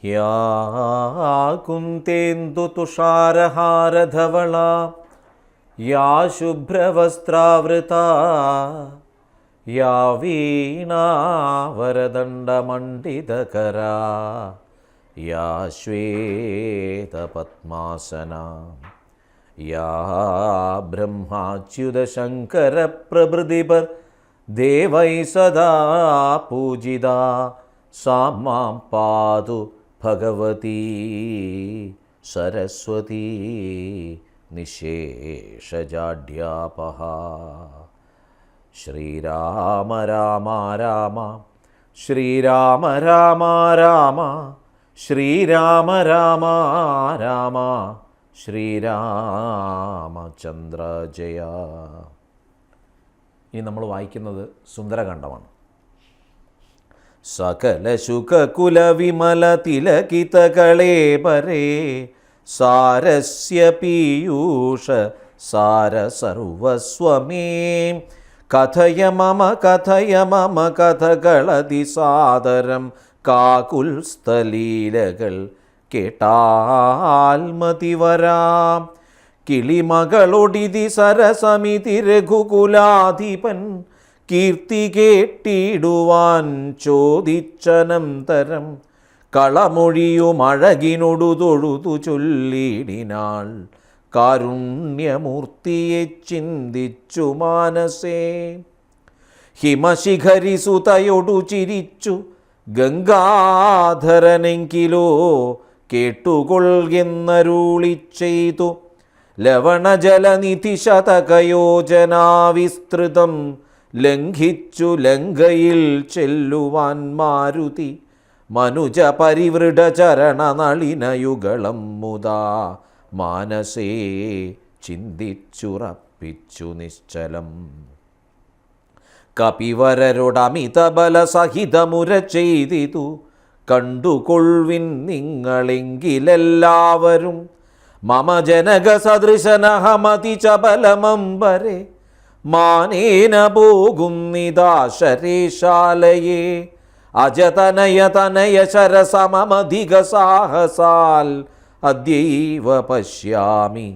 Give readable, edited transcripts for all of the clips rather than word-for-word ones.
യാ കുന്ദേന്ദുതുഷാരഹാരധവളാ യാ ശുഭ്രവസ്ത്രാവൃതാ യാ വീണാവരദണ്ഡമണ്ഡിതകരാ യാ ശ്വേതപദ്മാസനാ യാ ബ്രഹ്മാച്യുതശങ്കരപ്രഭൃതിപർ ദേവൈ സദാ പൂജിതാ സാ മാം പാതു ഭഗവതി സരസ്വതി നിശേഷജാഡ്യാപഹ. ശ്രീരാമ രാമ രാമ ശ്രീരാമ രാമ രാമ ശ്രീരാമ രാമ രാമ ശ്രീരാമചന്ദ്ര ജയ. ഇനി നമ്മൾ വായിക്കുന്നത് സുന്ദരകാന്ഡമാണ്. സകല ശുഖകുല വിമല തിലകിതകളേപരേ സാരസ്യ പീയൂഷ സാര സർവസ്വമേ കഥയ മമ കഥകളതിസാദരം കാകുൽസ്ഥലീലകൾ കേട്ടാൽ മതിവരാം. കിളിമകളൊടിതി സരസമിതി രഘുകുലാധിപൻ കീർത്തി കേട്ടിടുവാൻ ചോദിച്ചനന്തരം കളമൊഴിയുമഴകിനൊടു തൊഴുതു ചൊല്ലിടിനാൾ. കാരുണ്യമൂർത്തിയെ ചിന്തിച്ചു മാനസേ ഹിമശിഖരിസുതയൊടു ചിരിച്ചു ഗംഗാധരനെങ്കിലോ കേട്ടുകൊള്ളുന്നരുളി ചെയ്തു. ലവണജലനിധി ശതകയോജനാവിസ്തൃതം ലംഘിച്ചു ലങ്കയിൽ ചെല്ലുവാൻ മാരുതി. മനുജ പരിവൃഢ ചരണനളിനയുഗളം മുതാ മാനസേ ചിന്തിച്ചുറപ്പിച്ചു നിശ്ചലം. കപിവരരോടമിതബല സഹിതമുര ചെയ്തിതു കണ്ടുകൊള്ളിൻ നിങ്ങളെങ്കിലെല്ലാവരും. മമ ജനക സദൃശനഹമതി ചബലമംബരെ മാനേന പോകുന്നിതാശരേശാലയേ. അജതനയ ശരസമധിക സാഹസാൽ അദ്യൈവ പശ്യാമി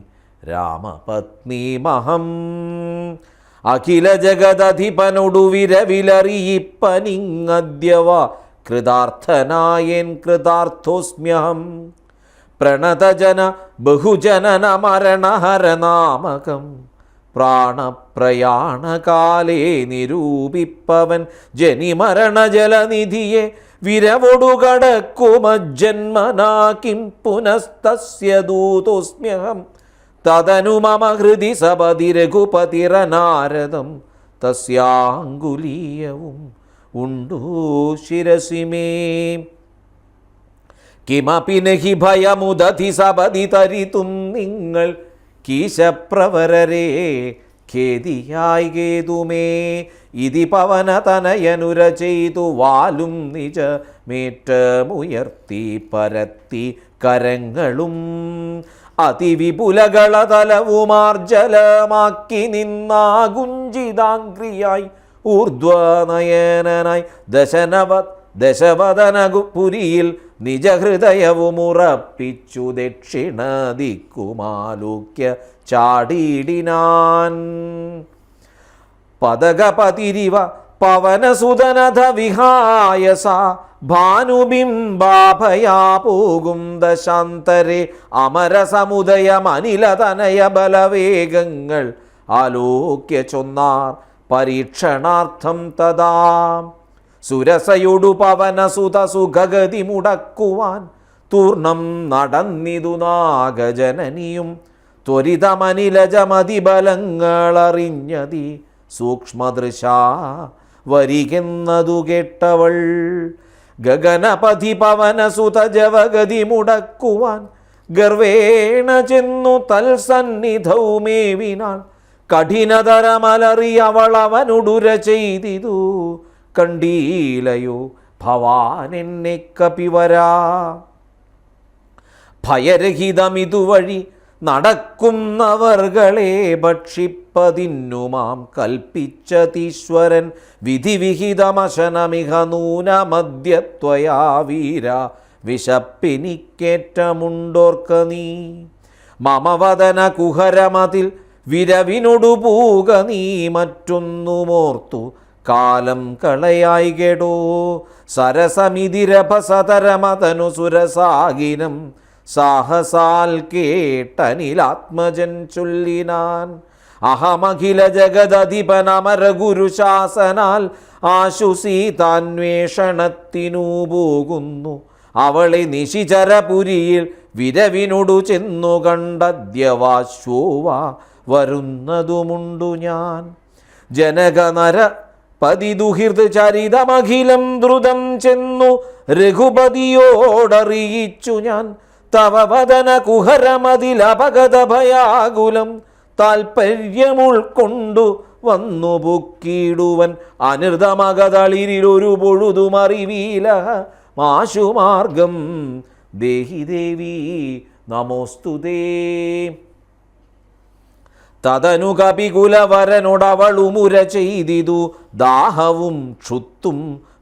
രാമപത്നീമഹം. അഖില ജഗദധിപനൊടു വിരവിലറിയിപ്പനിങ്ങദ്യവ കൃതാർത്ഥനായൻ കൃതാർത്ഥോസ്മ്യഹം. പ്രണതജന ബഹുജനന മരണഹരനാമകം പ്രാണപ്രയാണകാലേ നിരൂപിപ്പവൻ ജനിമരണജലനിധിയെ വിരവൊടുകടക്കുമജ്ജന്മനാ കിം പുനസ്തസ്യ ദൂതോസ്മ്യഹം. തദനു മമ ഹൃദി സപതി രഘുപതിരനാരദം തസ്യാങ്കുലീയവും ഉണ്ടു ശിരസി മേ. കിമപി നഹി ഭയമുദധി സപതി തരിതും നിങ്ങൾ കീശപ്രവരരേ ഖേദിയായി കേതുമേ. ഇതി പവനതനയനുര ചെയ്തു വാലും നിജമേറ്റമുയർത്തി പരത്തി കരങ്ങളും അതിവിപുലകളതലവുമാർജലമാക്കി നിന്നാകുഞ്ചിതാംഗ്രിയായി ഊർധ്വനയനായി ദശവദനപുരിയിൽ നിജഹൃദയവുമുറപ്പിച്ചു ദക്ഷിണദിക്കുമാലോക്യ ചാടിയിടിനാൻ. പദകപതിരിവ പവനസുതനധ വിഹായസ ഭാനുബിംബാഭയാ പോകും ദശാന്തരെ അമരസമുദയമനിലതനയ ബലവേഗങ്ങൾ ആലോക്യ ചൊന്നാർ പരീക്ഷണാർത്ഥം തഥാ. സുരസയൊടു പവനസുത സുഖഗതി മുടക്കുവാൻ തൂർണം നടന്നിതു നാഗജനനിയും. ത്വരിതമനിലജമതിബലങ്ങളറിഞ്ഞതി സൂക്ഷ്മദൃശാ വരികെന്നതു കേട്ടവൾ. ഗഗനപതി പവനസുത ജവഗതി മുടക്കുവാൻ ഗർവേണ ചെന്നു തൽസന്നിധൗ മേവിനാൾ. കഠിനതരമലറിയവളവനുടുര ചെയ്തിതു കണ്ടീലയോ ഭവാനെന്നെ കപിവരാ. ഭയരഹിതമിതുവഴി നടക്കുന്നവർകളെ ഭക്ഷിപ്പതിന്നുമാം കൽപ്പിച്ചതീശ്വരൻ. വിധിവിഹിതമശനമിഹ നൂനമദ്യത്വയാ വീര വിശപ്പിനിക്കേറ്റമുണ്ടോർക്ക നീ. മമവദന കുഹരമതിൽ വിരവിനൊടു പൂക നീ മറ്റൊന്നുമോർത്തു കാലം കളയായി കെടോ. സരസമിതിരഭസതരമതനു സുരസാഗിനം സാഹസാൽ കേട്ടനിലാത്മജൻ ചൊല്ലിനാൻ. അഹമഖില ജഗദധിപനമര ഗുരുശാസനാൽ ആശുസീതാന്വേഷണത്തിനു പോകുന്നു. അവളെ നിശിചരപുരിയിൽ വിരവിനൊടു ചെന്നു കണ്ടദ്യവാശ്വോവ വരുന്നതുമുണ്ടു ഞാൻ. ജനകനര പതിദുഹിർദ് ചരിതമഖിലം ദ്രുതം ചെന്നു രഘുപതിയോടറിയിച്ചു ഞാൻ. തവ വദന കുഹരമതിലപഗത ഭയാകുലം താൽപര്യമുൾക്കൊണ്ടു വന്നു പൊക്കിടുവൻ. അനിർദമകതളിരിലൊരു പൊഴുതുമറിവീല മാശുമാർഗം ദേഹി ദേവി നമോസ്തുതേ. തദനു കപികുലവരനോടവളുമുര ചെയ്തിതു ദാഹവും ക്ഷുത്തും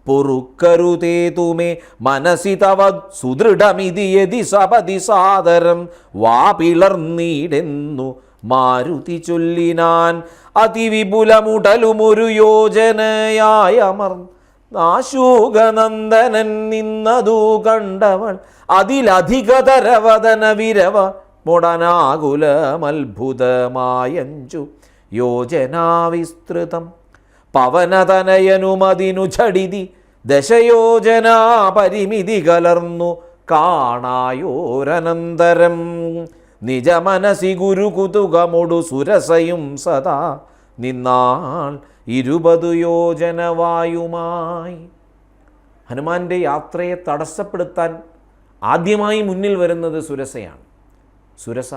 പൊറുക്കരുതേതുമേ. മനസി തവ സുദൃഢമിതി യതി സപതി സാദരം വാപിളർന്നീടെന്നു മാരുതി ചൊല്ലിനാൻ. അതിവിപുലമുടലുമൊരു യോജനയായമർ നാശൂകനന്ദനൻ നിന്നതു കണ്ടവൾ അതിലധികതരവദന വിരവ മുടനാകുലമത്ഭുതമായഞ്ചു യോജനാവിസ്തൃതം. പവനതനയനുമതിനു ഝടിതി ദശയോജനാ പരിമിതി കലർന്നു കാണായോരനന്തരം. നിജമനസി ഗുരുകുതുകമൊടു സുരസയും സദാ നിന്നാൾ 20 യോജനവായുമായി. ഹനുമാന്റെ യാത്രയെ തടസ്സപ്പെടുത്താൻ ആദ്യമായി മുന്നിൽ വരുന്നത് സുരസയാണ്. സുരസ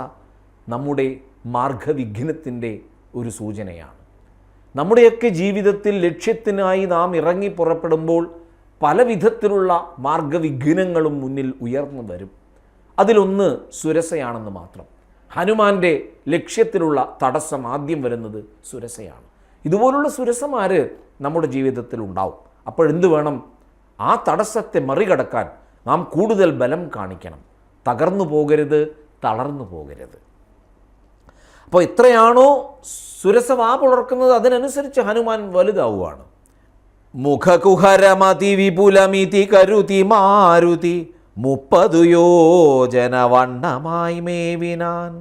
നമ്മുടെ മാർഗവിഘ്നത്തിൻ്റെ ഒരു സൂചനയാണ്. നമ്മുടെയൊക്കെ ജീവിതത്തിൽ ലക്ഷ്യത്തിനായി നാം ഇറങ്ങി പുറപ്പെടുമ്പോൾ പല വിധത്തിലുള്ള മാർഗവിഘ്നങ്ങളും മുന്നിൽ ഉയർന്നു വരും. അതിലൊന്ന് സുരസയാണെന്ന് മാത്രം. ഹനുമാന്റെ ലക്ഷ്യത്തിലുള്ള തടസ്സം ആദ്യം വരുന്നത് സുരസയാണ്. ഇതുപോലുള്ള സുരസമാർ നമ്മുടെ ജീവിതത്തിൽ ഉണ്ടാവും. അപ്പോഴെന്ത് വേണം? ആ തടസ്സത്തെ മറികടക്കാൻ നാം കൂടുതൽ ബലം കാണിക്കണം. തകർന്നു പോകരുത്, തളർന്നു പോകരുത്. അപ്പോൾ എത്രയാണോ സുരസ വാ പുലർക്കുന്നത് അതിനനുസരിച്ച് ഹനുമാൻ വലുതാവുകയാണ്. മുഖകുഹരമതി വിപുലമിതി കരുതി മാരുതി 30 യോജന വണ്ണമായി മേവിനാൻ.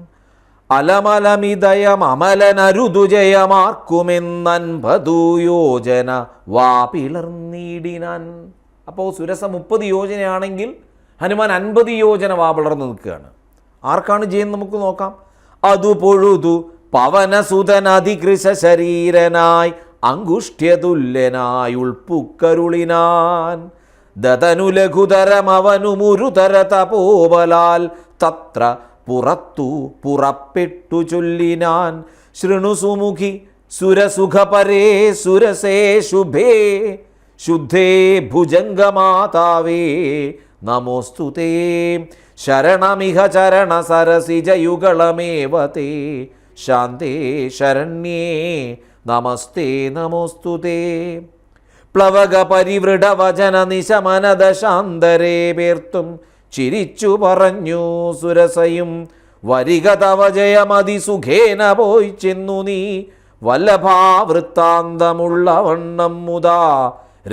അലമലമിതയം അമലനരുതുജയമാർക്കുമെന്നൻപതു യോജന വാപിളർന്നീടിനാൻ. അപ്പോൾ സുരസ 30 യോജനയാണെങ്കിൽ ഹനുമാൻ 50 യോജന വാപിളർന്ന് നിൽക്കുകയാണ്. ആർക്കാണ് ജയം നമുക്ക് നോക്കാം. അതു പൊഴുതു പവനസുതനധികൃശ ശരീരനായി അങ്കുഷ്ഠ്യതുല്യനായി ഉൾപ്പുക്കരുളിനാൻ. ദതനു ലഘുതരമവനുമുരുതര തപോബലാൽ തത്ര പുറത്തു പുറപ്പെട്ടു ചൊല്ലിനാൻ. ശൃണുസുമുഖി സുരസുഖപരേ സുരസേ ശുഭേ ശുദ്ധേ ഭുജംഗമാതാവേ നമോസ്തുതേ. ശരണമിഹ ചരണ സരസിജയുഗളമേവ തേ ശാന്തേ ശരണ്യേ നമസ്തേ നമോസ്തുതേ. പ്ലവക പരിവൃഢവചന നിശമനദ ശാന്തരേ പേർത്തും ചിരിച്ചു പറഞ്ഞു സുരസയും. വരിക തവ ജയമതിസുഖേന പോയി ചെന്നു നീ വല്ലഭാവൃത്താന്തമുള്ള വണ്ണം മുതാ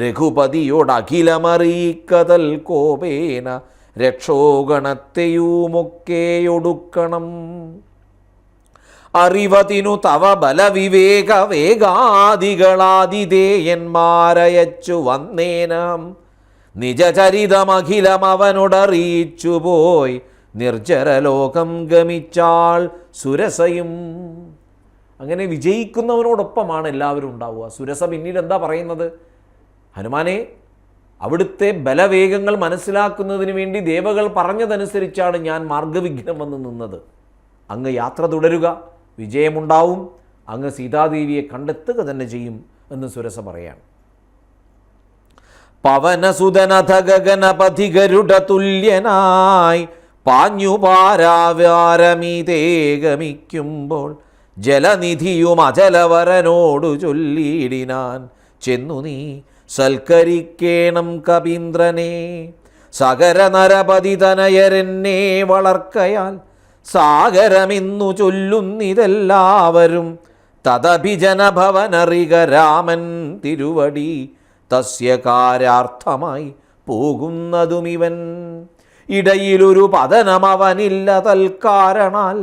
രഘുപതിയോടഖിലമറിയിക്കതൽ കോപേന രക്ഷോഗണത്തെയുമൊക്കെയൊടുക്കണം. അറിവതിനു തവ ബലവിവേക വേഗാദികളാതിഥേയന്മാരയച്ചു വന്നേനം. നിജചരിതമഖിലം അവനോടറിയിച്ചു പോയി നിർജ്ജരലോകം ഗമിച്ചാൾ സുരസയും. അങ്ങനെ വിജയിക്കുന്നവനോടൊപ്പമാണ് എല്ലാവരും ഉണ്ടാവുക. സുരസ പിന്നീട് എന്താ പറയുന്നത്? ഹനുമാനെ, അവിടുത്തെ ബലവേഗങ്ങൾ മനസ്സിലാക്കുന്നതിന് വേണ്ടി ദേവകൾ പറഞ്ഞതനുസരിച്ചാണ് ഞാൻ മാർഗവിഘ്നം വന്ന് നിന്നത്. അങ്ങ് യാത്ര തുടരുക, വിജയമുണ്ടാവും, അങ്ങ് സീതാദേവിയെ കണ്ടെത്തുക തന്നെ ചെയ്യും എന്ന് സുരസ പറയാണ്. പവനസുതനഥ ഗഗനപഥി ഗരുഡ തുല്യനായി പാഞ്ഞു പാരാവാരമീതേ ഗമിക്കുമ്പോൾ ജലനിധിയും അചലവരനോടു ചൊല്ലിയിടിനാൻ. ചെന്നു നീ സൽക്കരിക്കേണം കപീന്ദ്രനെ. സകര നരപതി തനയരെന്നെ വളർക്കയാൽ സാഗരമെന്നു ചൊല്ലുന്നിതെല്ലാവരും. തദഭിജനഭവനറിക രാമൻ തിരുവടി തസ്യ കാര്യാർത്ഥമായി പോകുന്നതുമിവൻ. ഇടയിലൊരു പതനമവനില്ല തൽക്കാരണാൽ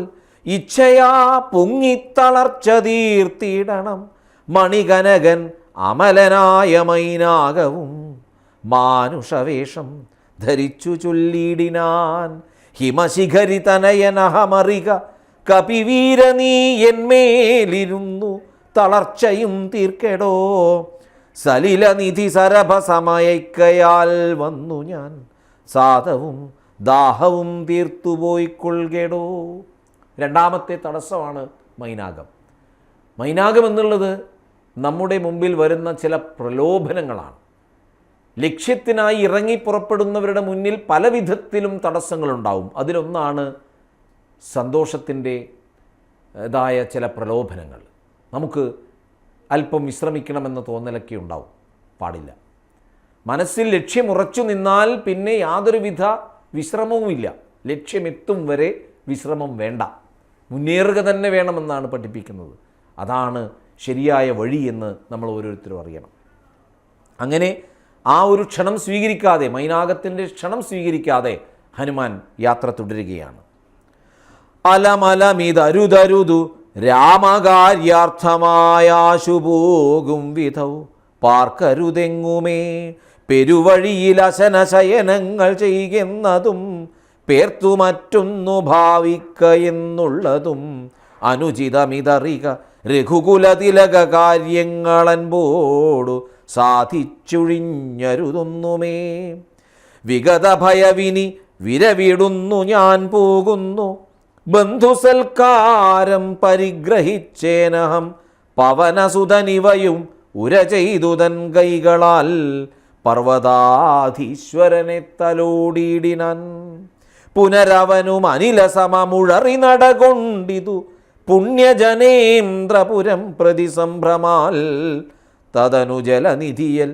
ഇച്ഛയാ പൊങ്ങിത്തളർച്ച തീർത്തിടണം. മണികനകൻ അമലനായ മൈനാകവും മാനുഷവേഷം ധരിച്ചു ചൊല്ലിടിനാൻ. ഹിമശിഖരി തനയനഹമറിക കപിവീര നീ എന്മേലിരുന്നു തളർച്ചയും തീർക്കെടോ. സലിലനിധി സരഭസമയക്കയാൽ വന്നു ഞാൻ സാധവും ദാഹവും തീർത്തുപോയിക്കൊള്ളുകേടോ. രണ്ടാമത്തെ തടസ്സമാണ് മൈനാകം. മൈനാകം എന്നുള്ളത് നമ്മുടെ മുമ്പിൽ വരുന്ന ചില പ്രലോഭനങ്ങളാണ്. ലക്ഷ്യത്തിനായി ഇറങ്ങി പുറപ്പെടുന്നവരുടെ മുന്നിൽ പല വിധത്തിലും തടസ്സങ്ങളുണ്ടാവും. അതിലൊന്നാണ് സന്തോഷത്തിൻ്റെതായ ചില പ്രലോഭനങ്ങൾ. നമുക്ക് അല്പം വിശ്രമിക്കണമെന്ന തോന്നലൊക്കെ ഉണ്ടാവും. പാടില്ല. മനസ്സിൽ ലക്ഷ്യമുറച്ചു നിന്നാൽ പിന്നെ യാതൊരുവിധ വിശ്രമവുമില്ല. ലക്ഷ്യമെത്തും വരെ വിശ്രമം വേണ്ട, മുന്നേറുക തന്നെ വേണമെന്നാണ് പഠിപ്പിക്കുന്നത്. അതാണ് ശരിയായ വഴി എന്ന് നമ്മൾ ഓരോരുത്തരും അറിയണം. അങ്ങനെ ആ ഒരു ക്ഷണം സ്വീകരിക്കാതെ, മൈനാകത്തിൻ്റെ ക്ഷണം സ്വീകരിക്കാതെ ഹനുമാൻ യാത്ര തുടരുകയാണ്. അലമലമിതരുതരുതു രാമകാര്യാർത്ഥമായാശു പോകും വിധൗ പാർക്കരുതെങ്ങുമേ. പെരുവഴിയിൽ അശനശയനങ്ങൾ ചെയ്യുന്നതും പേർത്തു മറ്റൊന്നു ഭാവിക്ക എന്നുള്ളതും അനുചിതമിതറിക രഘുകുലതിലക കാര്യങ്ങളൻപോടു സാധിച്ചുഴിഞ്ഞരുതൊന്നുമേ. വിഗത ഭയവിനി വിരവിടുന്നു ഞാൻ പോകുന്നു. ബന്ധുസൽക്കാരം പരിഗ്രഹിച്ചേനഹം പവനസുതനിവയും ഉര ചെയ്തുതൻ കൈകളാൽ പർവ്വതാധീശ്വരനെ തലോടിയിടിനാൻ. പുനരവനും അനിലസമമുഴറി നടകൊണ്ടിതു പുണ്യജനേന്ദ്രപുരം പ്രതി സംഭ്രമാൽ. തദനു ജലനിധിയൽ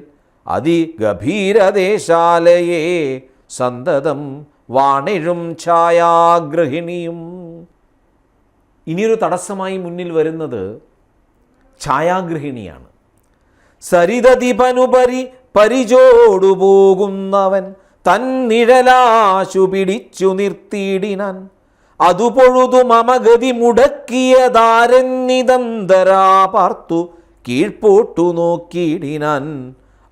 അതിഗഭീരദേശാലയേ സന്തതം വാണിഴും ഛായാഗ്രഹിണിയും. ഇനിയൊരു തടസ്സമായി മുന്നിൽ വരുന്നത് ഛായാഗ്രഹിണിയാണ്. സരിതതിപനുപരി പരിചോടു പോകുന്നവൻ തന്നിഴലാശു പിടിച്ചു നിർത്തിയിടിനാൻ. അതു പൊഴുതു മമഗതി മുടക്കിയതാരെന്നിതന്തരാ പാർത്തു കീഴ്പോട്ടു നോക്കിയിടിനാൻ.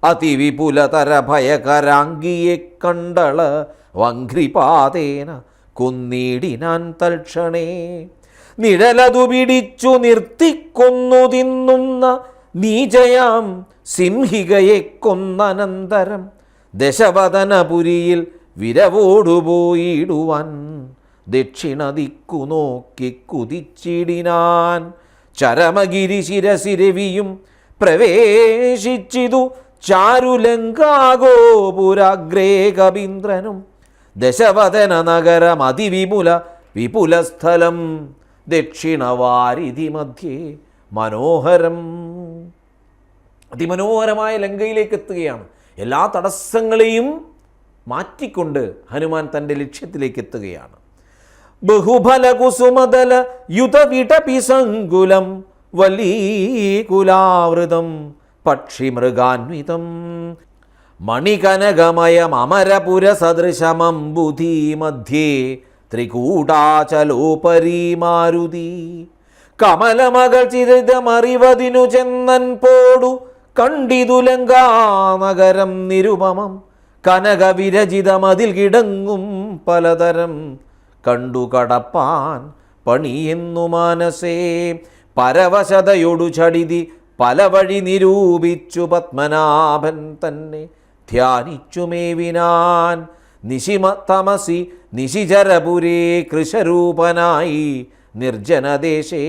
അതിവിപുലതര ഭയകരാംഗിയെ കണ്ടള വഘ്രിപാതേന കൊന്നിടിനാൻ തൽക്ഷണേ. നിഴലതു പിടിച്ചു നിർത്തിക്കൊന്നു തിന്നുന്ന നീചയാം സിംഹികയെ കൊന്നനന്തരം ദശവദനപുരിയിൽ വിരവോടുപോയിടുവാൻ ദക്ഷിണ ദിക്കു നോക്കി കുതിച്ചിടിനാൻ. ചരമഗിരി ശിരസിരവിയും പ്രവേശിച്ചിതു ചാരുലങ്കാഗോപുരാഗ്രേ കവീന്ദ്രനും. ദശവദന നഗരം വിപുലസ്ഥലം ദക്ഷിണവാരിധി മധ്യേ മനോഹരം. അതിമനോഹരമായ ലങ്കയിലേക്ക് എത്തുകയാണ്. എല്ലാ തടസ്സങ്ങളെയും മാറ്റിക്കൊണ്ട് ഹനുമാൻ തൻ്റെ ലക്ഷ്യത്തിലേക്ക് എത്തുകയാണ്. ബഹുഫല കുസുമതല യുതവിടപിസങ്കുലം വലീകുലാവൃതം പക്ഷിമൃഗാന്വിതം മണികനകമയം അമരപുര സദൃശമംബുധി മധ്യേ ത്രികൂടാചലോപരി മാരുതി. കമലമകൾ ചിരിതമറിവതിനു ചെന്നൻ പോടു കണ്ടിതു ലങ്കാനഗരം നിരുപമം. കനകവിരചിതമതിൽ കിടങ്ങും പലതരം കണ്ടു കടപ്പാൻ പണിയെന്നു മാനസേ. പരവശതയൊടു ചടിതി പല വഴി നിരൂപിച്ചു പത്മനാഭൻ തന്നെ ധ്യാനിച്ചു മേവിനാൻ. നിശിമ തമസി നിശിചരപുരേ കൃശരൂപനായി നിർജ്ജനദേശേ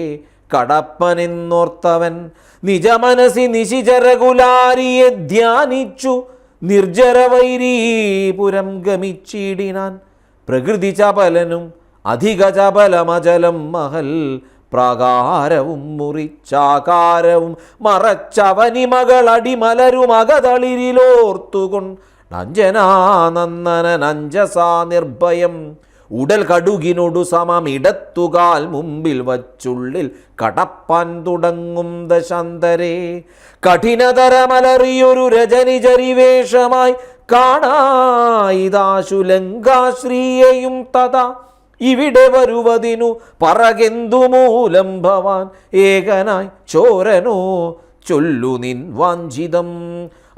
കടപ്പനെന്നോർത്തവൻ നിജമനസി നിശിചരകുലാരിയെ ധ്യാനിച്ചു നിർജ്ജരവൈരീപുരം ഗമിച്ചിടിനാൻ. പ്രകൃതി ചപലനും അധിക ചപലമചലം മഹൽ പ്രാകാരവും മുറിച്ചാകാരവും മറച്ചവനിമകളടിമലരും അകതളിരിലോർത്തുകൊൺ അഞ്ജനാനന്ദനഞ്ജസാ നിർഭയം ഉടൽ കടുകിനോടു സമമിടത്തുകാൽ മുമ്പിൽ വച്ചുള്ളിൽ കടപ്പാൻ തുടങ്ങും ദശാന്തരേ. കഠിനതരമലറിയൊരു രജനിചരിവേഷമായി കാണായിതാശു ലങ്കാശ്രീയെയും തഥാ ഇവിടെ വരുവതിനു പറകെന്തു മൂലം ഭവാൻ ഏകനായി ചോരനോ ചൊല്ലു നിൻ വാഞ്ചിതം.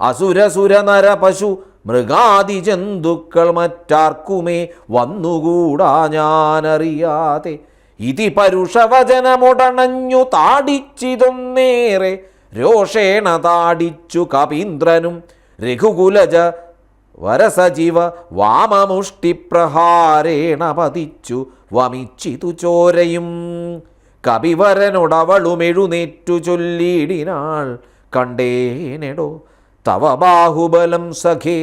അസുരസുര നര പശു മൃഗാദി ജന്തുക്കൾ മറ്റാർക്കുമേ വന്നുകൂടാ ഞാനറിയാതെ. ഇതി പരുഷവചനമുടണഞ്ഞു താടിച്ചിതൊന്നേറെ രോഷേണ താടിച്ചു കപീന്ദ്രനും രഘുകുലജ വരസജീവ വാമമുഷ്ടിപ്രഹാരേണ പതിച്ചു വമിച്ചിതു ചോരയും. കപിവരനോടവളുമെഴുന്നേറ്റു ചൊല്ലിയിടിനാൾ കണ്ടേനെടോ തവ ബാഹുബലം സഖേ.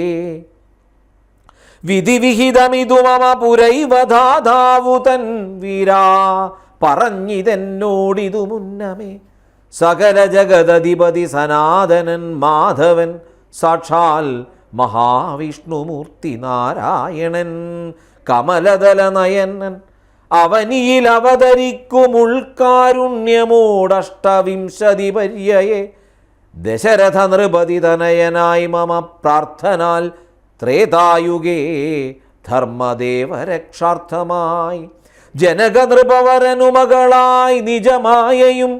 വിധിവിഹിതമിതു മമ പുരൈവധാതാവു തൻ വീരാ പറഞ്ഞിതെന്നോടിതു മുന്നമേ. സകല ജഗദധിപതി സനാതനൻ മാധവൻ സാക്ഷാൽ മഹാവിഷ്ണുമൂർത്തി നാരായണൻ കമലദല നയനൻ അവനിയിൽ അവതരിക്കും ഉൾക്കാരുണ്യമോടഷ്ടവിംശതി പര്യയെ. ദശരഥ നൃപതി തനയനായി മമ പ്രാർത്ഥനാൽ ത്രേതായുഗേ ധർമ്മദേവരക്ഷാർത്ഥമായി. ജനകനൃപവരനുമകളായി നിജമായയും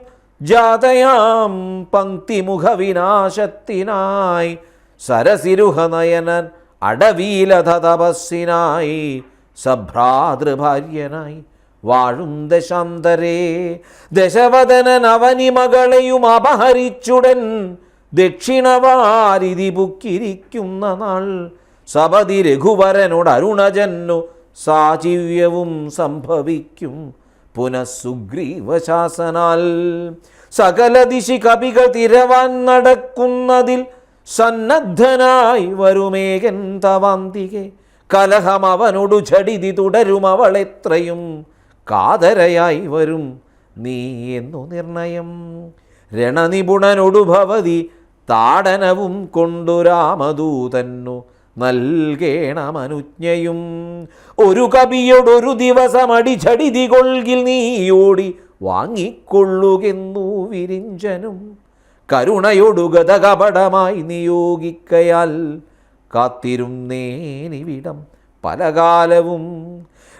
ജാതയാം പങ്ക്തിമുഖവിനാശത്തിനായി സരസിരുഹനയനൻ അടവീലധ തപസ്സിനായി സഭ്രാതൃഭാര്യനായി വാഴും ദശാന്തരേ. ദശവദനൻ അവനിമകളെയും അപഹരിച്ചുടൻ ദക്ഷിണവാരിധി പുക്കിരിക്കുന്ന നാൾ സപതി രഘുവരനോട് അരുണജന്നു സാചിവ്യവും സംഭവിക്കും പുനഃസുഗ്രീവശാസനാൽ. സകല ദിശി കപികൾ തിരവാൻ നടക്കുന്നതിൽ സന്നദ്ധനായി വരുമേകൻ തവാന്തികെ. കലഹം അവനോടു ചടിതി തുടരും അവളെത്രയും കാതരയായി വരും നീ എന്നു നിർണയം. രണനിപുണനൊടു ഭവതി താടനവും കൊണ്ടു രാമദൂതന്നു നൽകേണമനുജ്ഞയും. ഒരു കവിയോടൊരു ദിവസം അടിച്ചടിതി കൊൾകിൽ നീയോടി വാങ്ങിക്കൊള്ളുകെന്നു വിരിഞ്ചനും. കരുണയൊടു ഗതകപടമായി നിയോഗിക്കയാൽ കാത്തിരുന്നേനിവിടം പലകാലവും.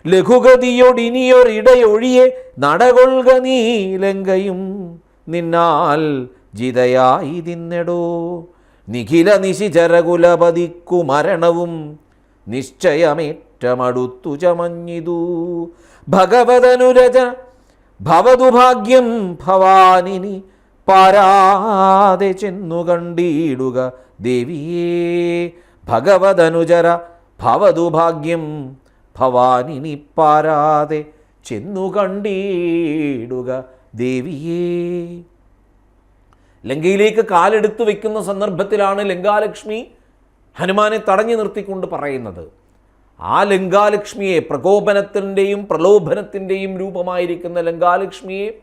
ലഘുഗതിയൊടിനിയൊരിടയൊഴിയെ നടകൊള്ളുക നീ ലങ്കയും നിന്നാൽ ജിതയായി തിന്നെടോ. നിഖില നിശിചരകുലപതിക്കു മരണവും നിശ്ചയമേറ്റമടുത്തു ചമഞ്ഞിതു. ഭഗവതനുരജ ഭവതു ഭാഗ്യം ഭവാനിനി പാരാതെ ചെന്നു കണ്ടിടുക ദേവിയേ. ഭഗവതനുജര ഭവതു ഭാഗ്യം ഭവാനിനി പാരാതെ ചെന്നു കണ്ടിടുക ദേവിയേ. ലങ്കയിലേക്ക് കാലെടുത്തു വയ്ക്കുന്ന സന്ദർഭത്തിലാണ് ലങ്കാലക്ഷ്മി ഹനുമാനെ തടഞ്ഞു നിർത്തിക്കൊണ്ട് പറയുന്നത്. ആ ലങ്കാലക്ഷ്മിയെ, പ്രകോപനത്തിൻ്റെയും പ്രലോഭനത്തിൻ്റെയും രൂപമായിരിക്കുന്ന ലങ്കാലക്ഷ്മിയെ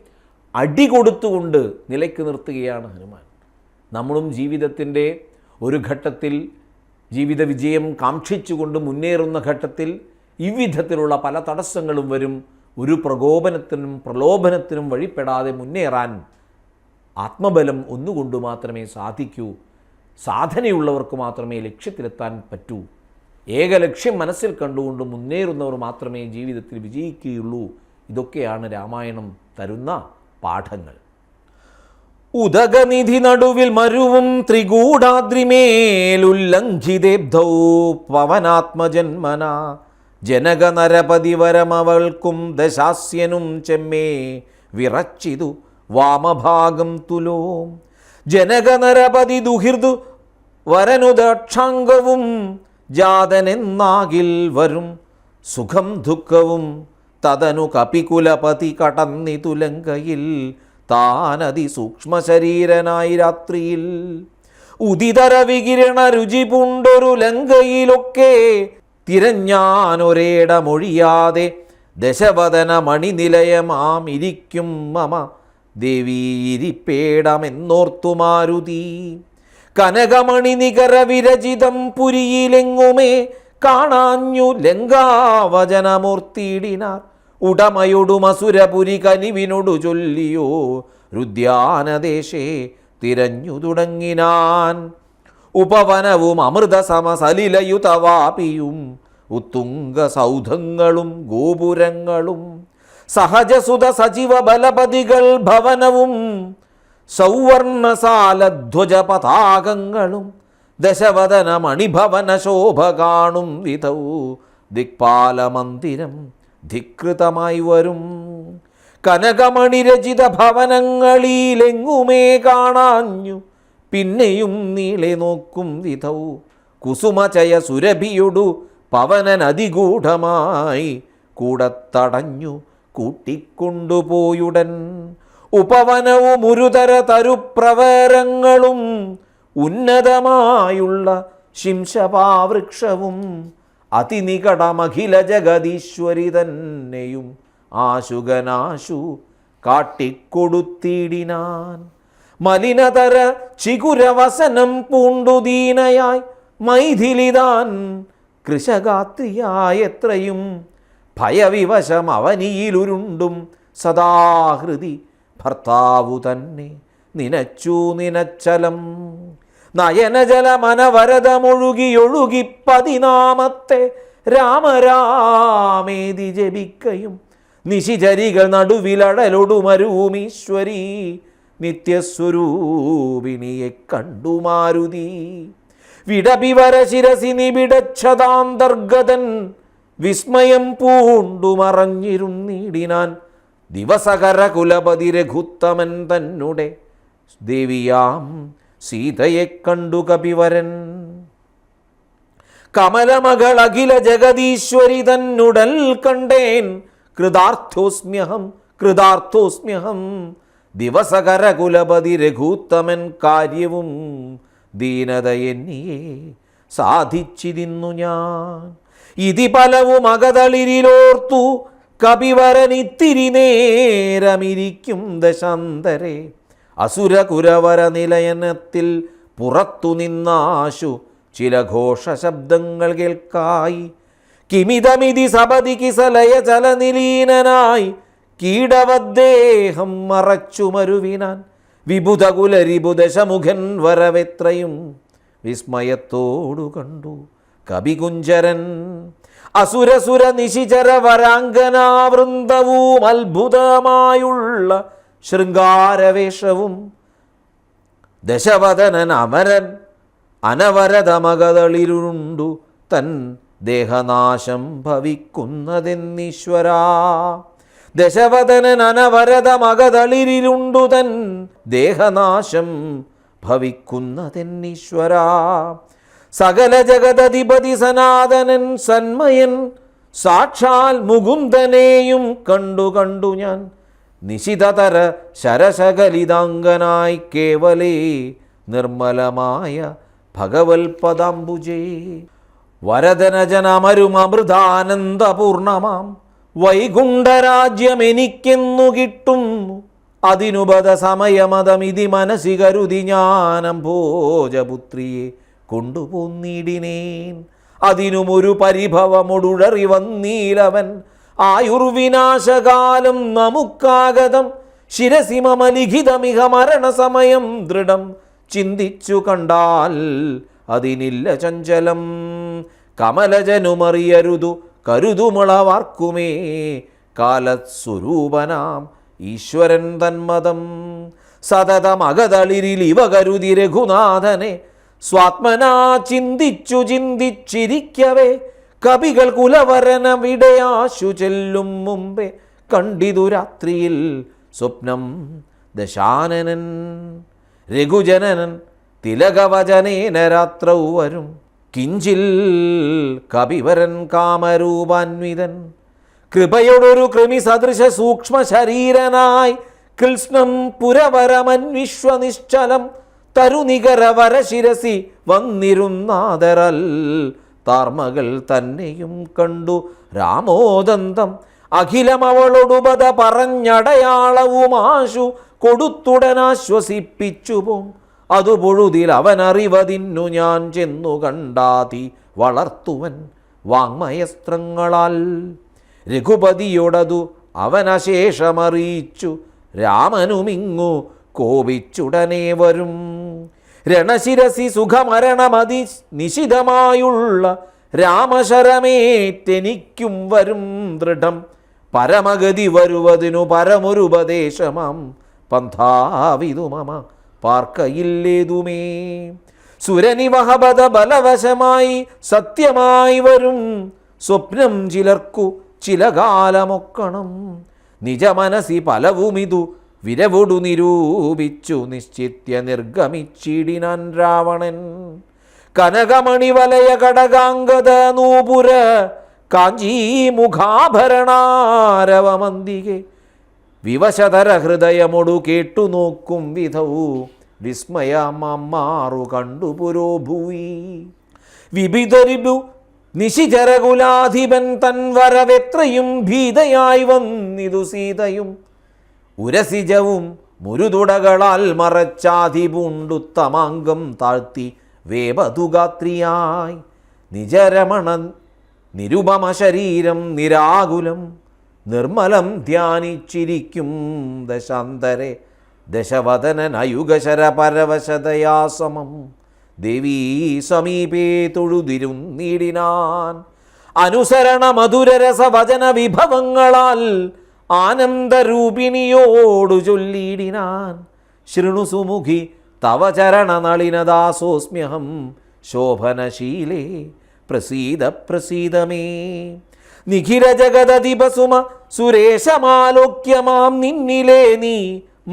അടികൊടുത്തുകൊണ്ട് നിലയ്ക്ക് നിർത്തുകയാണ് ഹനുമാൻ. നമ്മളും ജീവിതത്തിൻ്റെ ഒരു ഘട്ടത്തിൽ ജീവിത വിജയം കാക്ഷിച്ചുകൊണ്ട് മുന്നേറുന്ന ഘട്ടത്തിൽ ഇവിധത്തിലുള്ള പല തടസ്സങ്ങളും വരും. ഒരു പ്രകോപനത്തിനും പ്രലോഭനത്തിനും വഴിപ്പെടാതെ മുന്നേറാൻ ആത്മബലം ഒന്നുകൊണ്ട് മാത്രമേ സാധിക്കൂ. സാധനയുള്ളവർക്ക് മാത്രമേ ലക്ഷ്യത്തിലെത്താൻ പറ്റൂ. ഏക ലക്ഷ്യം മനസ്സിൽ കണ്ടുകൊണ്ട് മുന്നേറുന്നവർ മാത്രമേ ജീവിതത്തിൽ വിജയിക്കുകയുള്ളൂ. ഇതൊക്കെയാണ് രാമായണം തരുന്ന പാഠങ്ങൾ. ഉദകനിധി നടുവിൽ മരുവും ത്രികൂടാദ്രിമേലുല്ലംഘിതേബ്ധൗ പവനാത്മജന്മന. ജനകനരപതിവരമവൾക്കും ദശാസ്യനും ചെമ്മേ വിറച്ചിതു വാമഭാഗം തുലോ. ജനകനരപതി ദുഹിർദു വരനുദക്ഷാംഗവും ജാതനെന്നാകിൽ വരും സുഖം ദുഃഖവും. തതനു കപികുലപതി കടന്നിതു ലങ്കയിൽ താനതി സൂക്ഷ്മശരീരനായി രാത്രിയിൽ. ഉദിതര വികിരണ രുചി പൂണ്ടൊരു ലങ്കയിലൊക്കെ തിരഞ്ഞാനൊരേടമൊഴിയാതെ ദശവദന മണിനിലയമാം ഇരിക്കും മമ ദേവീരിപ്പേടമെന്നോർത്തു മാരുതി. കനകമണി നികര വിരചിതം പുരിയിലെങ്ങുമേ കാണാഞ്ഞു ലങ്കാവചനമൂർത്തിയിടിനാർ. ഉടമയൊടുമസുരപുരി കനിവിനോടു ചൊല്ലിയോ രുദ്യാനദേശേ തിരഞ്ഞു തുടങ്ങിനാൻ. ഉപവനവും അമൃതസമസലിലയുതവാപിയും ഉത്തുംഗ സൗധങ്ങളും ഗോപുരങ്ങളും സഹജസുത സജീവ ബലപതികൾ ഭവനവും സൗവർണസാലധ്വജ പതാകങ്ങളും ദശവദന മണിഭവന ശോഭ കാണും വിധൗ ദിക്പാലമന്ദിരം ധികൃതമായി വരും. കനകമണിരചിത ഭവനങ്ങളിലെങ്ങുമേ കാണാഞ്ഞു പിന്നെയും നീളെ നോക്കും വിധൗ കുസുമചയ സുരഭിയൊടു പവനൻ അതിഗൂഢമായി കൂടത്തടഞ്ഞു കൂട്ടിക്കൊണ്ടുപോയുടൻ. ഉപവനവും ഒരുതര തരുപ്രവരങ്ങളും ഉന്നതമായുള്ള ശിംശപാവൃക്ഷവും അതിനികടമഖില ജഗദീശ്വരി തന്നെയും ആശുകനാശു കാട്ടിക്കൊടുത്തിടിനാൻ. മലിനതര ചികുരവസനം പൂണ്ടുദീനയായി മൈഥിലിതാൻ കൃശഗാത്രിയായെത്രയും ഭയവിവശം അവനിയിലുരുണ്ടും സദാഹൃതി ഭർത്താവു തന്നെ നിനച്ചു നിനച്ചലം. നയനജലമനവരതമൊഴുകിയൊഴുകി 14 രാമരാമേതി ജപിക്കയും നിശിചരികൾ നടുവിലടലൊടുമരുമീശ്വരീ നിത്യസ്വരൂപിണിയെ കണ്ടു മാരുതി. വിടപിവര ശിരസി നിബിഡച്ഛതാന്തർഗതൻ വിസ്മയം പൂണ്ടു മറഞ്ഞിരുന്നിടിനാൻ. ദിവസകര കുലപതി രഘുത്തമൻ തന്നെ ദേവിയാം സീതയെ കണ്ടു കപിവരൻ. കമലമകൾ അഖില ജഗദീശ്വരി തന്നുടൽ കണ്ടേൻ. കൃതാർത്ഥോസ്മ്യഹം കൃതാർത്ഥോസ്മ്യഹം. ദിവസകര കുലപതി രഘുത്തമൻ കാര്യവും ദീനത എന്നിയെ സാധിച്ചിരുന്നു ഞാൻ. ഇതി പലവും അകതളിരിലോർത്തു കപിവരനിത്തിരി നേരമിരിക്കും ദശാന്തരെ. അസുരകുരവര നിലയനത്തിൽ പുറത്തു നിന്നാശു ചില ഘോഷശബ്ദങ്ങൾ കേൾക്കായി. കിമിതമിതി സപതി കിസലയ ചലനിലീനനായി കീടവദ്ദേഹം മറച്ചു മരുവിനാൻ. വിബുധകുലരിബുദശമുഖൻ വരവെത്രയും വിസ്മയത്തോടു കണ്ടു കപികുഞ്ചരൻ. അസുരസുര നിശിചര വരാംഗനാവൃന്ദവും അത്ഭുതമായുള്ള ശൃംഗാരവേഷവും ദശവദനൻ അമരൻ അനവരതമകതളിരുണ്ടു തൻ ദേഹനാശം ഭവിക്കുന്നതെന്നീശ്വരാ. ദശവദനൻ അനവരതമകതളിരുണ്ടു തൻ ദേഹനാശം ഭവിക്കുന്നതെന്നീശ്വരാ. സകല ജഗദധിപതി സനാതനൻ സന്മയൻ സാക്ഷാൽ മുകുന്ദനെയും കണ്ടു ഞാൻ. നിശിതതര ശരശകലിതാംഗനായി കേവലേ നിർമ്മലമായ ഭഗവൽപദാംബുജേ. വരദനജനമരുമൃതാനന്ദപൂർണമാം വൈകുണ്ഠരാജ്യമെനിക്കെന്നു കിട്ടുന്നു. അതിനുപത സമയമതമിതി മനസി കരുതി ഞാനംഭോജപുത്രിയെ കൊണ്ടുപോന്നിടിനേൻ. അതിനുമൊരു പരിഭവമൊടുഴറി വന്നീലവൻ. ആയുർവിനാശകാലം നമുക്കാഗതം ശിരസിമലിഖിതമിഹ മരണസമയം ദൃഢം. ചിന്തിച്ചു കണ്ടാൽ അതിനില്ല ചഞ്ചലം. കമലജനുമറിയരുതു കരുതുമുളവാർക്കുമേ കാലസ്വരൂപനാം ഈശ്വരൻ തന്മതം. സതതമകതളിരിൽ ഇവ കരുതി രഘുനാഥനെ സ്വാത്മനാ ചിന്തിച്ചിരിക്കവേ കവികൾ കുലവരന വിടയാശു ചെല്ലും മുമ്പേ കണ്ടിതു രാത്രിയിൽ സ്വപ്നം ദശാനനൻ. രഘുജനനൻ തിലകവചനേന രാത്രൗ വരും കിഞ്ചിൽ കപിവരൻ കാമരൂപാന്വിതൻ. കൃപയോടൊരു കൃമി സദൃശ സൂക്ഷ്മ ശരീരനായി കൃഷ്ണം പുരവരമന്വിശ്വനിശ്ചലം തരുനികരവര ശിരസി വന്നിരുന്നാദരൽ. താർമകൾ തന്നെയും കണ്ടു രാമോദന്തം. അഖിലമവളൊടുപത പറഞ്ഞടയാളവുമാശു കൊടുത്തുടനാശ്വസിപ്പിച്ചു പോം. അതു പൊഴുതിൽ അവനറിവതിന്നു ഞാൻ ചെന്നു കണ്ടാതി വളർത്തുവൻ വാങ്മയസ്ത്രങ്ങളാൽ. രഘുപതിയോടതു അവനശേഷമറിയിച്ചു രാമനുമിങ്ങു കോപിച്ചുടനെ വരും. രണശിരസി സുഖമരണമതി നിശിതമായുള്ള രാമശരമേറ്റെനിക്കും വരും ദൃഢം. പരമഗതി വരുവതിനു പരമൊരുപദേശമാം പന്ഥാവിതു മമ പാർക്കയില്ലേതുമേ. സുരനിവഹബദ ബലവശമായി സത്യമായി വരും സ്വപ്നം ചിലർക്കു ചില കാലമൊക്കണം. നിജമനസി പലവുമിതു വിരവൊടു നിരൂപിച്ചു നിശ്ചിത്യ നിർഗമിച്ചിടിനാൻ രാവണൻ. കനകമണിവലയ കടകാംഗത നൂപുര കാഞ്ചീ മുഖാഭരണാരവമന്തികെ വിവശതര ഹൃദയമൊടു കേട്ടു നോക്കും വിധവു വിസ്മയമാറു കണ്ടു പുരോഭൂയി. വിഭിതരിബു നിശിചരകുലാധിപൻ തൻ വരവെത്രയും ഭീതയായി വന്നിതു സീതയും. ഉരസിജവും മുരുതുടകളാൽ മറച്ചാധിപൂണ്ടുത്തമാംഗം താഴ്ത്തി വേപതുഗാത്രിയായി. നിജരമണ നിരുപമ ശരീരം നിരാകുലം നിർമ്മലം ധ്യാനിച്ചിരിക്കും ദശാന്തരെ. ദശവദനനയുഗശര പരവശതയാസമം ദേവീ സമീപേ തൊഴുതിരുന്നീടിനാൻ. അനുസരണ മധുരരസവചന വിഭവങ്ങളാൽ ആനന്ദരൂപിണിയോടു ചൊല്ലിയിടിനാൻ. ശൃണുസുമുഖി തവ ചരണനളിനദാസോസ്മ്യഹം ശോഭനശീലേ പ്രസീദ പ്രസീദമേ. നിഖില ജഗദധിപസുമ സുരേശമാലോക്യമാം നിന്നിലേ നീ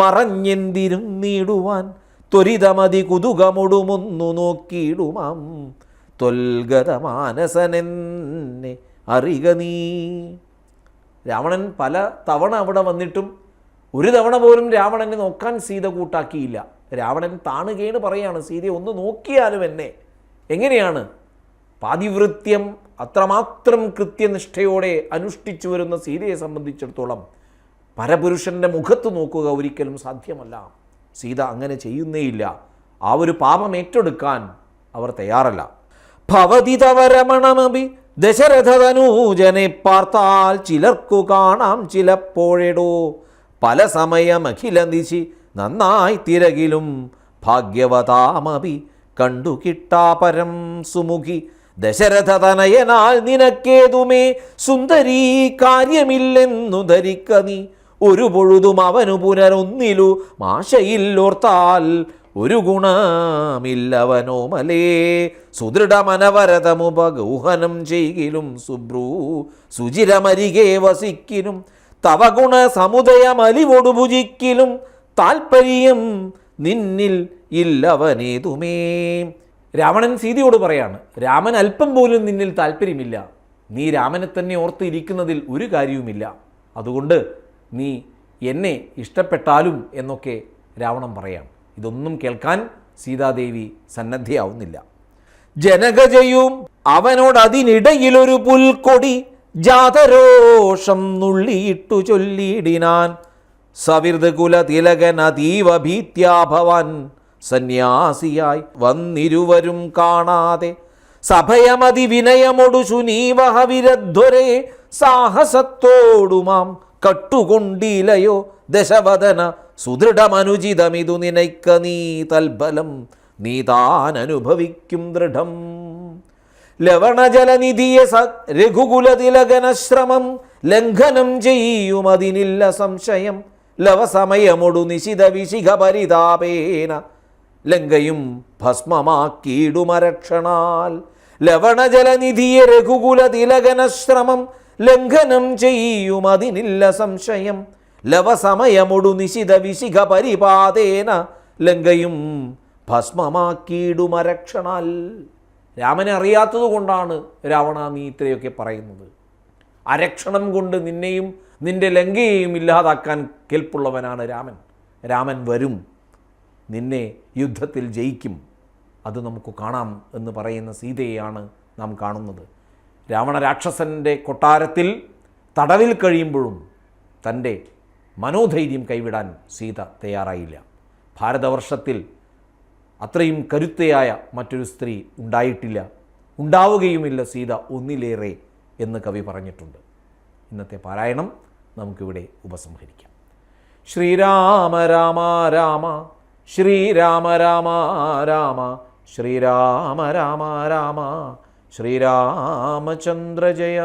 മറഞ്ഞെന്തിരുന്നിടുവാൻ ത്വരിതമതി കുതുകമൊടുമൊന്നു നോക്കിയിടുമാം ത്വൽഗതമാനസനെന്നെ അറിക നീ. രാവണൻ പല തവണ അവിടെ വന്നിട്ടും ഒരു തവണ പോലും രാവണനെ നോക്കാൻ സീത കൂട്ടാക്കിയില്ല. രാവണൻ താണുകേണ് പറയാണ്, സീതയെ ഒന്ന് നോക്കിയാലും എന്നെ. എങ്ങനെയാണ്? പാതിവൃത്യം അത്രമാത്രം കൃത്യനിഷ്ഠയോടെ അനുഷ്ഠിച്ചു വരുന്ന സീതയെ സംബന്ധിച്ചിടത്തോളം പരപുരുഷൻ്റെ മുഖത്ത് നോക്കുക ഒരിക്കലും സാധ്യമല്ല. സീത അങ്ങനെ ചെയ്യുന്നേയില്ല. ആ ഒരു പാപം ഏറ്റെടുക്കാൻ അവർ തയ്യാറല്ല. ഭവതിതവരമണമപി ദശരഥതനൂജനെ പാർത്താൽ ചിലർക്കു കാണാം ചിലപ്പോഴെടോ. പല സമയമഖില ദിശി നന്നായി തിരകിലും ഭാഗ്യവതാമപി കണ്ടു കിട്ടാപരം സുമുഖി. ദശരഥതനയനാൽ നിനക്കേതുമേ സുന്ദരീ കാര്യമില്ലെന്നു ധരിക്ക നീ. ഒരു പൊഴുതും അവനു പുനരൊന്നിലു മാശയില്ലോർത്താൽ ഒരു ഗുണമില്ലവനോമലേ. സുദൃഢമനവരതമുപഗൗഹനം ചെയ്കിലും സുബ്രൂ സുചിരമരികെ വസിക്കിലും തവ ഗുണ സമുദയമലിവൊടു ഭുജിക്കിലും താൽപ്പര്യം നിന്നിൽ ഇല്ലവനേതുമേ. രാവണൻ സീതയോട് പറയാണ്, രാമൻ അല്പം പോലും നിന്നിൽ താല്പര്യമില്ല. നീ രാമനെ തന്നെ ഓർത്ത് ഇരിക്കുന്നതിൽ ഒരു കാര്യവുമില്ല. അതുകൊണ്ട് നീ എന്നെ ഇഷ്ടപ്പെട്ടാലും എന്നൊക്കെ രാവണൻ പറയാം. ഇതൊന്നും കേൾക്കാൻ സീതാദേവി സന്നദ്ധയാവുന്നില്ല. ജനകജയും അവനോടതിനിടയിലൊരു പുൽക്കൊടി ജാതരോഷം നുള്ളിയിട്ടു ചൊല്ലിയിടിനാൻ. സവിർദകുല തിലകൻ അതീവ ഭീത്യാഭവാൻ സന്യാസിയായി വന്നിരുവരും കാണാതെ. സഭയമതി വിനയമൊടു ശുനീവഹ വിരധ്വരെ സാഹസത്തോടുമാം കട്ടുകൊണ്ടിലയോ ദശവദന. സുദൃഢമനുചിതമിതു നിനയ്ക്ക നീ തൽബലം നീ താൻ അനുഭവിക്കും ദൃഢം. ലവണജലനിധിയെ രഘുകുലതിലകനശ്രമം ലംഘനം ചെയ്യുമതിനില്ല സംശയം. ലവസമയമൊടു നിശിത വിശിഖ പരിതാപേന ലങ്കയും ഭസ്മമാക്കിയിടുമരക്ഷണാൽ. ലവണജലനിധിയെ രഘുകുലതിലകനശ്രമം ലംഘനം ചെയ്യുമതിനില്ല സംശയം. ലവസമയമൊടു നിശിത വിശിഖ പരിപാതേന ലങ്കയും ഭസ്മമാക്കിയിടുമരക്ഷണാൽ. രാമനെ അറിയാത്തതുകൊണ്ടാണ് രാവണ നീ ഇത്രയൊക്കെ പറയുന്നത്. അരക്ഷണം കൊണ്ട് നിന്നെയും നിന്റെ ലങ്കയെയും ഇല്ലാതാക്കാൻ കെൽപ്പുള്ളവനാണ് രാമൻ. രാമൻ വരും, നിന്നെ യുദ്ധത്തിൽ ജയിക്കും, അത് നമുക്ക് കാണാം എന്ന് പറയുന്ന സീതയെയാണ് നാം കാണുന്നത്. രാവണ രാക്ഷസൻ്റെ കൊട്ടാരത്തിൽ തടവിൽ കഴിയുമ്പോഴും തൻ്റെ മനോധൈര്യം കൈവിടാൻ സീത തയ്യാറായില്ല. ഭാരതവർഷത്തിൽ അത്രയും കരുത്തയായ മറ്റൊരു സ്ത്രീ ഉണ്ടായിട്ടില്ല, ഉണ്ടാവുകയുമില്ല സീത ഒന്നിലേറെ എന്ന് കവി പറഞ്ഞിട്ടുണ്ട്. ഇന്നത്തെ പാരായണം നമുക്കിവിടെ ഉപസംഹരിക്കാം. ശ്രീരാമ രാമ രാമ ശ്രീരാമ രാമ രാമ ശ്രീരാമ രാമ രാമ ശ്രീരാമചന്ദ്ര ജയ.